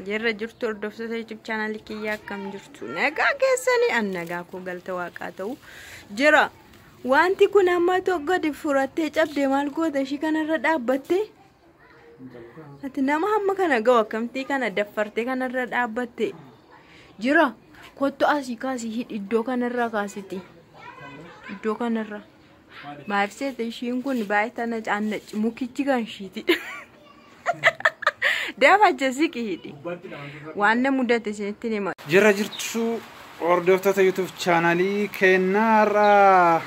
Jirra jirtu hordoftoota YouTube channel kiyyaa akkam jirtu nagaa keessanii annagaa koo galta waaqaa ta'u jira wanti kun amma tokko di furattee cabdee maal goota ishii kanarra dhaabbatte ati nama hamma kana gahu akkamtii kana daffartee kanarra dhaabbatte jira kottu asii kaasii iddoo kanarra kaasiti iddoo kanarra maafseete ishiin kun baay'atana caannachi mukichi ganshiiti Defa jasiki hidi. Wanne mudate sinitti nima. Jirra jirtu hordoftoota YouTube channelii keenyarra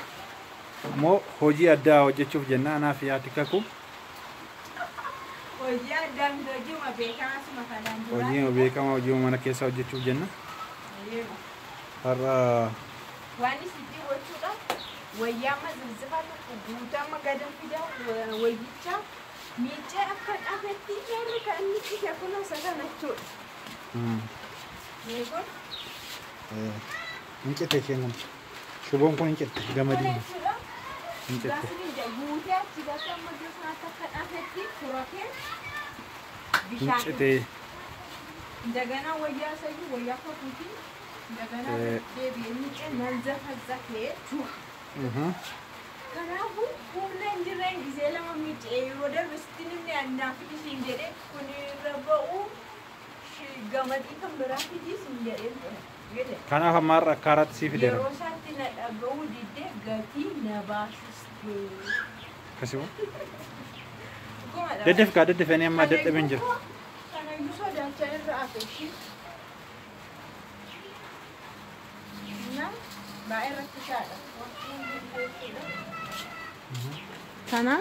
mo hojii addaa hojjechuuf jenna anaaf yaati kaku. Hojii addaa hojii beekama suma kanaan dura. Hojii beekama hojii mana keessa hojjechuuf jenna. Har'a waan isitti gochuudha. Wayyaa mazilzifa guutuu magadan fida wayyicha Miche akka dhabetti yeroo kan inni itti kuna sagana chuudha. Meeqa? Incite kennan. Shubon kun incite gamadii. Incite. Guutee achi gasa ammayyaa sana akka dhabetti furatee bishaan. Incite. Dagana wayyaa sayyuu wayyaa kokuuti. Dagana deebi'ee mice nalzafazafee chuudha. Kanaafuu humna hin jirreen gisee lama miidhee yeroo darbisitti namni annaaf isiin jedhee kun irra ba'uu gamadii kan biraa fidis hin jedhee. Kanaaf ammaarra akkaaratti sii fideera. Yeroo isaatti na dhaga'uu diddee gatii na baasistee. Akkasuma. Daddafanii amma dadhabeen jira. Kanayyuu sodaachaa irra hafe ishii. Baay'ee rakkisaadha. Kana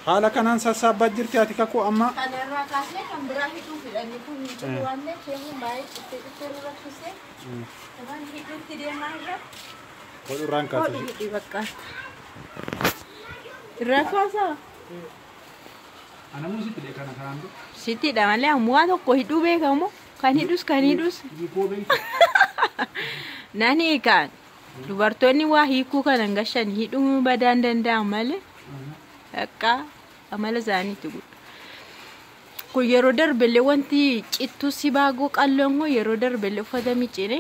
haala kanaan sassaabaa jirti ati kakuu amma kanarraa kaasee kan biraa hidhuu fidhanii kun jiru waan ta'eef keenya baay'ee itti rakkisee waan hidhuutti deemaa irra godhurraan kaasee hidhi bakka irraa kaasaa anamu sitti kana kanaan sittiidha malee ammoo tokko hidhuu beekamu kan hidhus nani kan dubartoonni waa hiikuu kanan gashan hidhuu badaan danda'an malee akka amala isaaniitti guddaa. Kun yeroo darbellee wanti cittuu si baagoo qalloon hoo yeroo darbellee uffata miicine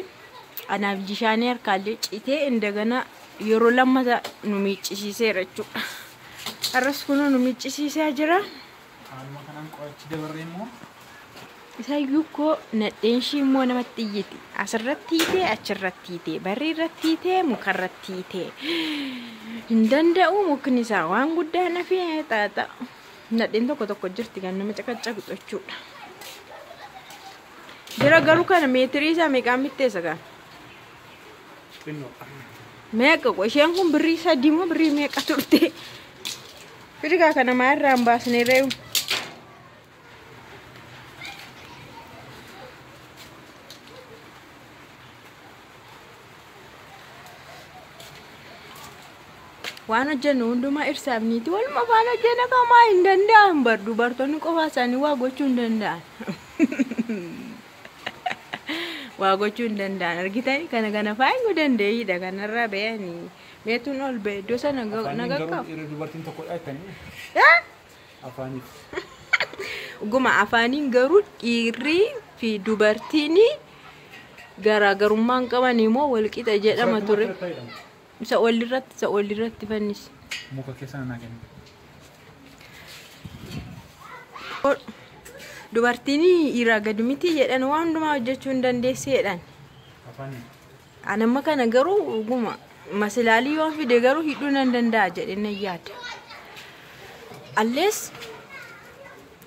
anaaf jishaanii harkaallee citee indagana yeroo lammata nu miiccisiiseera jechuudha. Har'as kun nu miiccisiisaa jira. Haaluma kanaan qo'achi dabarree immoo Isayyuu koo nadheenshii immoo namatti iyyiti. Asirratti hiitee achirratti hiitee barri irratti hiitee mukarratti hiitee hin danda'u mukni isaa waan guddaa nafee xaaxa. Nadheen tokko jirti kan nama caqacaqu jechuudha. Jira garuu kana meetirii isaa meeqaan bitteessa kan? Meeqa qo isheen kun birrii 3 moo birrii meeqa turte? Firigaa kana maa irraa hin baasne reewu. Waan hojjennu hundumaa irsaafniiti waluma afaan hojjenna kamaa hin danda'an bar dubartoonni qofaa isaanii waa gochuu hin danda'an. Waa gochuu hin danda'an argitanii kana faayinuu dandeeyyiidha kanarraa beeyanii meetuun ol ba'e iddoo sana nagaqqabu. Dubartiin tokko dhaaytanii. Afaaniif. Dhuguma afaaniin garuu dhiirrii fi dubartiin garaagarummaan qaban immoo walqixa jedhama ture. Isa olirratti fannis. Muka keessa na kennu. Dubartiin dhiiraa gadi miti jedhan waan hundumaa hojjechuu hin dandeesseedhaan. Afaanii. Anamma kana garuu dhuguma masilaalii waan fide garuu hidhuu nan danda'a jedhee yaada. Allees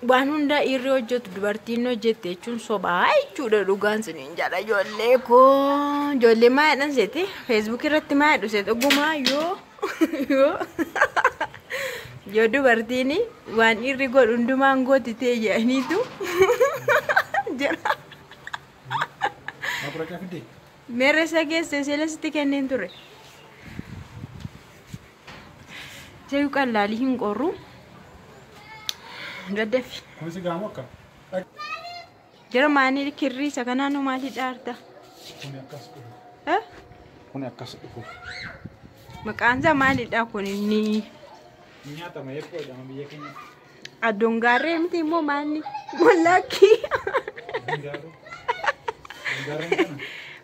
waan hundaa dhiirri hojjetu dubartiin hojjette jechuun sobaa jechuudha dhugaan siniin jedha ijoollee koo. Ijoollee maayadhaan seete Facebook irratti maayadhu seete dhugumaa yoo dubartiin waan dhiirri godhu hundumaan gootitee jedhaniitu jira. Meerresa keessa seelasitti kenneen ture. Seeyuu qallaalii hin qorru. Daddafi. Kunis gaamoo akka. Jira maanii kirrii isa kanaan maali dhaarta? Kuni akkas dhufu. Kuni akkas dhufu. Maqaan isaa maalidha kun inni? Nyaata mayee qoodama biyya keenya. Aduun gaarree miti immoo maanni wallakki.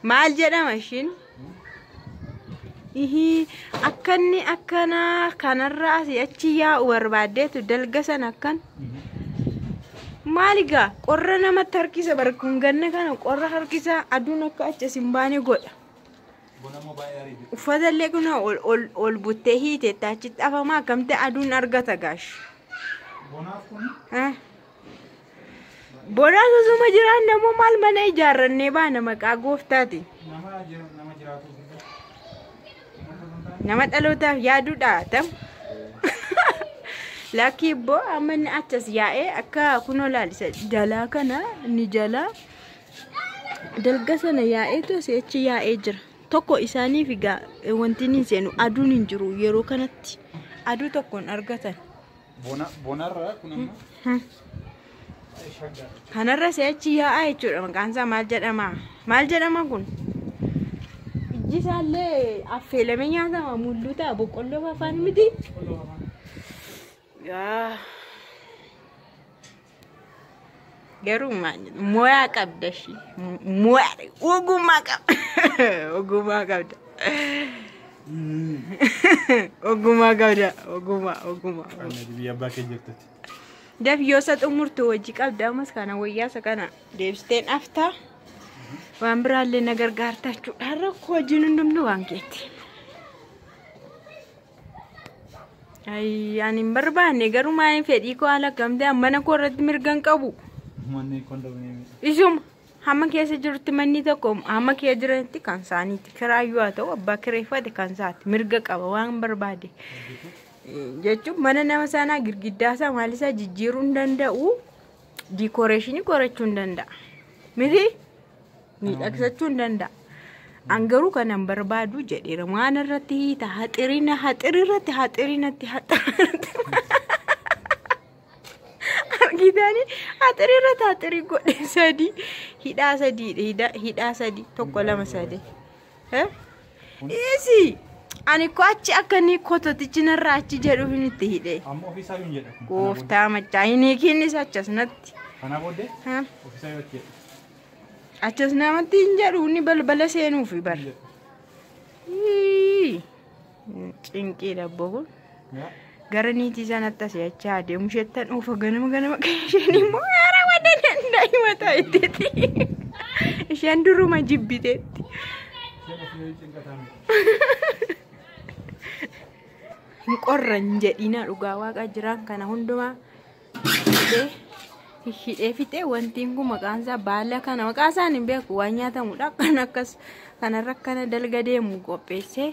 Maal jedhama ishiin? Akkanni akkana kanarraa asii achi yaa'u barbaaddeetu dalga san akkan. Maaligaa qorra namatti harkisa barkuun ganna kana qorra harkisa aduun akka achas hin baane godha. Uffata illee kun ol buttee hiiteetti achitti afamaa akkamte aduun argata gaash. Bonaan osuma jiraan namoo maal mana ijaarrannee baana maqaa gooftaati. Nama dhalootaaf yaaduudha tam. Lakkii boo ammanni achas yaa'ee akka kunoo laalisa jalaa kana ni jalaa dalga sana yaa'eetu asii achi yaa'ee jira. Tokko isaaniif egaa wanti ni seenu aduun hin jiru yeroo kanatti aduu tokkoon argatan. Bonarraa kun amma kanarra asii achi yaa'aa jechuudha maqaan isaa maal jedhama? Maal jedhama kun? Ijji isaallee affeelamee nyaatama mulluu ta'a boqqolloo afaan miti. Garuu moyaa qabda shi moyaa ogummaa qabda ogummaa qabda ogummaa qabda ogummaa biyya abbaa kee jirtu. Daf yoo sa xumurtu hojii qabda ammas kana wayyaasa kana deebisteen aftaa waan biraallee na gargaarta jechuudha. Rakkoo hojiin hundumtuu waan keetti. Ani hin barbaanne garuu maaliin fedhii koo haala kamtee mana koo irratti mirgan qabu. Isuma hamma keessa jirutti manni tokko hamma kee jiranitti kan isaaniiti kiraayyuu haa ta'u abbaa kireeffate kan isaati mirga qaba waan barbaade jechuun mana nama sanaa girgiddaa isaa maal isaa jijjiiruu hin danda'u diikooreeshinii qorachuu hin danda'a miti miidhagsachuu hin danda'a. Angaruu kanan barbaadu jedheera waan irratti hiita haxirirratti argitanii haxirirratti haxirii godhe sadii hidhaa sadii tokko lama sadii isi ani ko achi akkanii kototichi narraa achi jedhuuf hin itti hidhe gooftaa machaa hin hiikinnis achas natti achas namatti hin jedhu inni balbala seenuufi bar cinqii dabboo kun gara niitii sanatti asii achi adeemu isheettan oofa ganama isheen immoo haara wadan daa'ima taa'etti isheen duruma jibbiteetti. Hin qorran jedhina dhugaa waaqa jiraan kana hundumaa hidhee fixee wantiin kun maqaan isaa baala kana maqaa isaan hin beeku waan nyaatamudha kan akkas kanarra kana dalga deemu qopheessee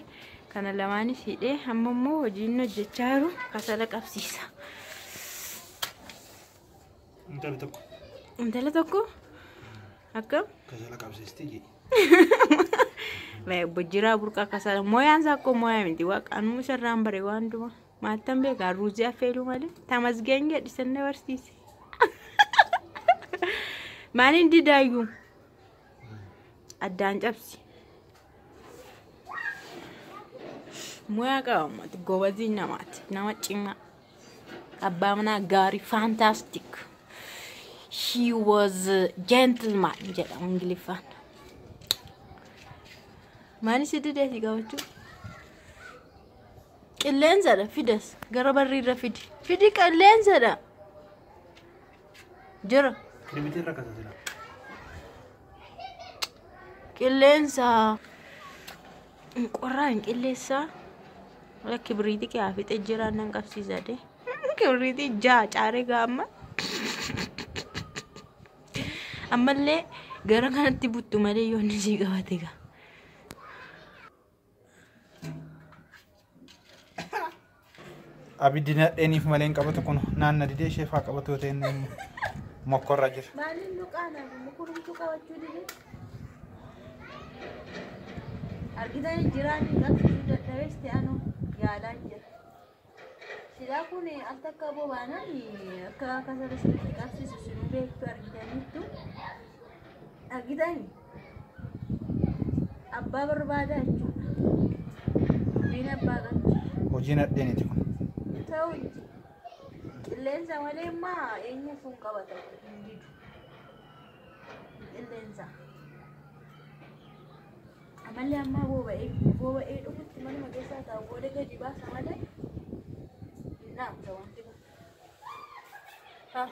kana lamaanis hidhee amma immoo hojiin hojjechaa jiru kasala qabsiisa. Intala tokko akkam kasala qabsiisti Jiraa burqaa kasala moyaan isaa akkoo moyaa miti waaqaanuma sarraan bare waan duma maattan beekaa ruuzii affeeluu malee tamasgeen jedhisan dabarsiise. Maaliin didaayyuu addaan cabsi moyaa qabamati gobazii namaati nama cimaa abbaa manaa gaarii fantastic. He was a gentleman jedhamu Ingiliffaan. Maali si dideeti qabachuu qilleensadha fidas gara barriirra fidi qilleensadha jira qilleensa qorraan qilleessa wala kibriitii kee afite jiraan nan qabsiisade kibriitii caaree gaamma ammallee gara kanatti buttu malee yoonni sii qabate gaa. Abidina eniif maleen qabatu kun naanna didee sheefaa qabatu yoo ta'e inni mokkorra jira. Maaliin luqaana mukurumtu qabachuu dide argitanii jiraan qabsiisuu dadhabees ta'anoo yaalaa jira. Silaa kun al takka bobaanaan akka kasala sirriitti qabsiisu sinuu beektu argitaniittu argitanii abbaa barbaadaa jechuudha. Dubbiin abbaa qabdi. Hojiin addeeniiti kun. Qilleensa malee maa eenyu sun qabata hindidu. Qilleensa. Amallee ammaa boba'ee dhugutti manuma keessaa taa'u booda gadi baasa malee. Naam, wanti kun. Ha.